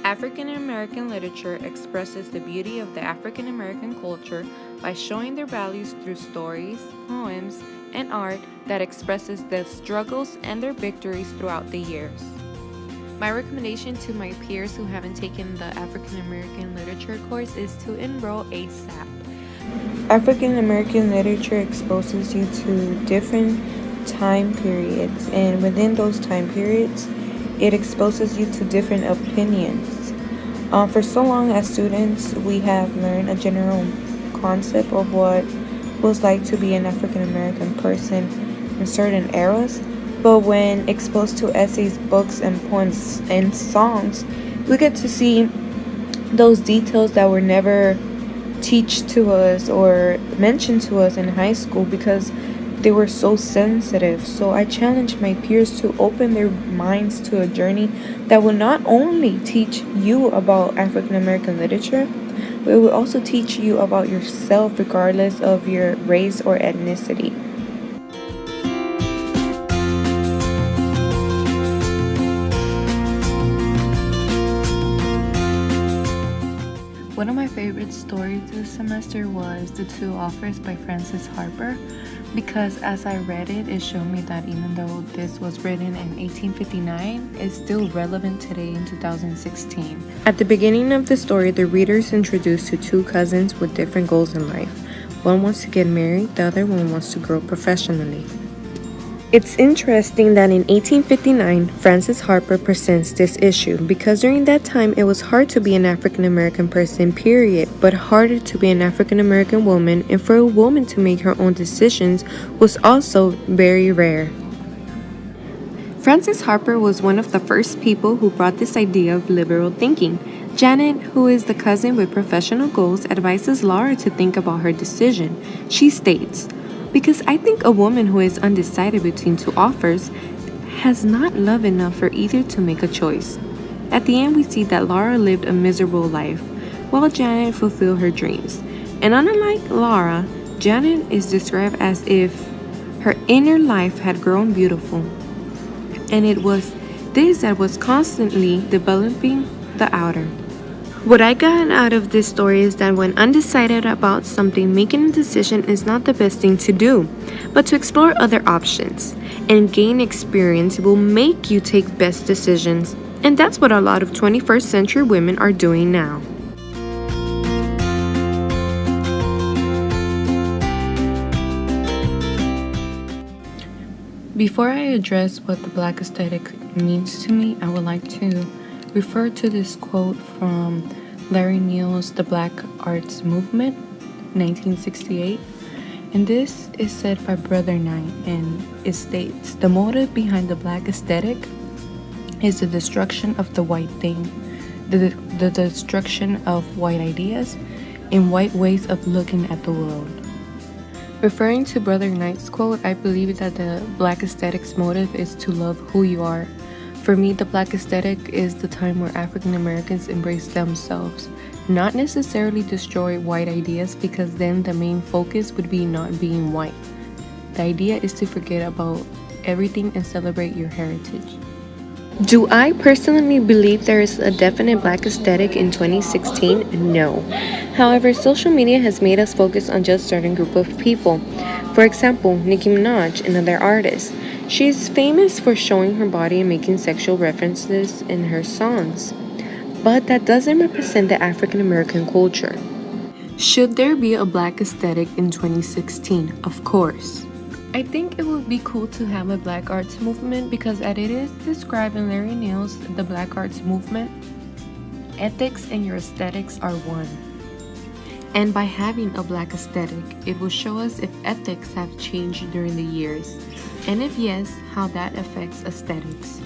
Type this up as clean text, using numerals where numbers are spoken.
African American literature expresses the beauty of the African American culture by showing their values through stories, poems, and art that expresses their struggles and their victories throughout the years. My recommendation to my peers who haven't taken the African American literature course is to enroll ASAP. African American literature exposes you to different time periods, and within those time periods, it exposes you to different opinions. For so long as students, we have learned a general concept of what it was like to be an African American person in certain eras, but when exposed to essays, books, and poems and songs, we get to see those details that were never teach to us or mentioned to us in high school because they were so sensitive. So I challenge my peers to open their minds to a journey that will not only teach you about African American literature, but it will also teach you about yourself regardless of your race or ethnicity. One of my favorite stories this semester was The Two Offers by Frances Harper, because as I read it, it showed me that even though this was written in 1859, it's still relevant today in 2016. At the beginning of the story, the reader is introduced to two cousins with different goals in life. One wants to get married, the other one wants to grow professionally. It's interesting that in 1859, Frances Harper presents this issue because during that time it was hard to be an African American person, period, but harder to be an African American woman, and for a woman to make her own decisions was also very rare. Frances Harper was one of the first people who brought this idea of liberal thinking. Janet, who is the cousin with professional goals, advises Laura to think about her decision. She states, "Because I think a woman who is undecided between two offers has not love enough for either to make a choice." At the end, we see that Laura lived a miserable life, while Janet fulfilled her dreams. And unlike Laura, Janet is described as if her inner life had grown beautiful. And it was this that was constantly developing the outer. What I got out of this story is that when undecided about something, making a decision is not the best thing to do, but to explore other options and gain experience will make you take best decisions. And that's what a lot of 21st century women are doing now. Before I address what the Black aesthetic means to me, I would like to refer to this quote from Larry Neal's The Black Arts Movement, 1968. And this is said by Brother Knight, and it states, "The motive behind the Black aesthetic is the destruction of the white thing, the destruction of white ideas and white ways of looking at the world." Referring to Brother Knight's quote, I believe that the Black aesthetic's motive is to love who you are. For me, the Black aesthetic is the time where African Americans embrace themselves, not necessarily destroy white ideas, because then the main focus would be not being white. The idea is to forget about everything and celebrate your heritage. Do I personally believe there is a definite Black aesthetic in 2016? No. However, social media has made us focus on just a certain group of people. For example, Nicki Minaj, another artist. She is famous for showing her body and making sexual references in her songs. But that doesn't represent the African American culture. Should there be a Black aesthetic in 2016? Of course. I think it would be cool to have a Black arts movement because as it is described in Larry Neal's The Black Arts Movement, ethics and your aesthetics are one. And by having a Black aesthetic, it will show us if ethics have changed during the years, and if yes, how that affects aesthetics.